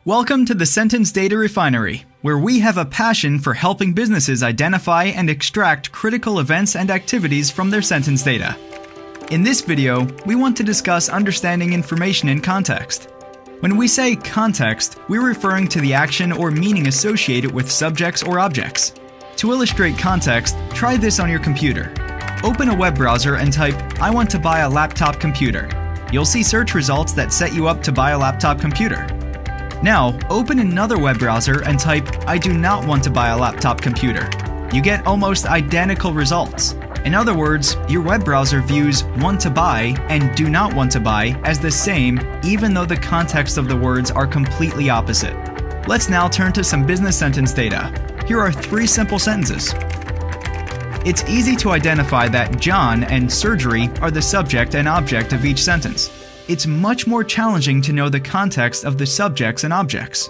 Welcome to the Sentence Data Refinery, where we have a passion for helping businesses identify and extract critical events and activities from their sentence data. In this video, we want to discuss understanding information in context. When we say context, we're referring to the action or meaning associated with subjects or objects. To illustrate context, try this on your computer. Open a web browser and type, "I want to buy a laptop computer." You'll see search results that set you up to buy a laptop computer. Now, open another web browser and type, "I do not want to buy a laptop computer." You get almost identical results. In other words, your web browser views "want to buy" and "do not want to buy" as the same, even though the context of the words are completely opposite. Let's now turn to some business sentence data. Here are 3 simple sentences. It's easy to identify that John and surgery are the subject and object of each sentence. It's much more challenging to know the context of the subjects and objects.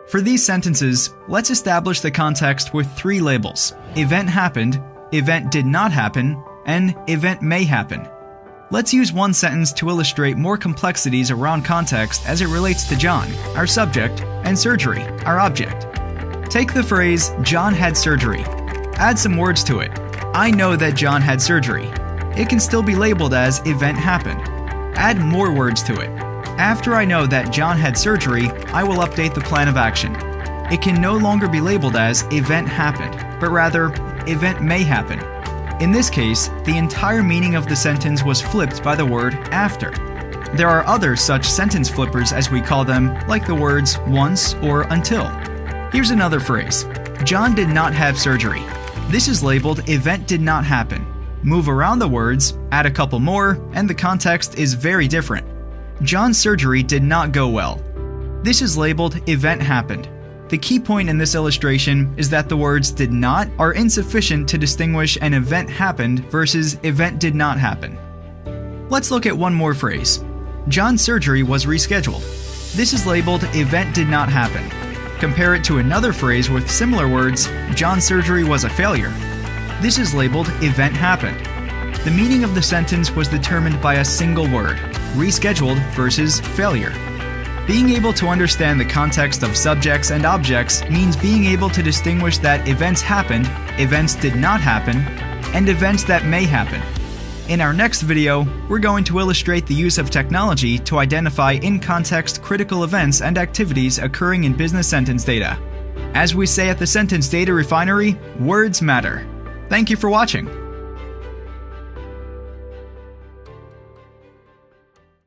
For these sentences, let's establish the context with 3 labels: event happened, event did not happen, and event may happen. Let's use one sentence to illustrate more complexities around context as it relates to John, our subject, and surgery, our object. Take the phrase, "John had surgery." Add some words to it. I know that John had surgery. It can still be labeled as event happened. Add more words to it. After I know that John had surgery, I will update the plan of action. It can no longer be labeled as event happened, but rather event may happen. In this case, the entire meaning of the sentence was flipped by the word after. There are other such sentence flippers, as we call them, like the words once or until. Here's another phrase. John did not have surgery. This is labeled event did not happen. Move around the words, add a couple more, and the context is very different. John's surgery did not go well. This is labeled event happened. The key point in this illustration is that the words did not are insufficient to distinguish an event happened versus event did not happen. Let's look at one more phrase. John's surgery was rescheduled. This is labeled event did not happen. Compare it to another phrase with similar words, John's surgery was a failure. This is labeled event happened. The meaning of the sentence was determined by a single word, rescheduled versus failure. Being able to understand the context of subjects and objects means being able to distinguish that events happened, events did not happen, and events that may happen. In our next video, we're going to illustrate the use of technology to identify in-context critical events and activities occurring in business sentence data. As we say at the Sentence Data Refinery, words matter. Thank you for watching.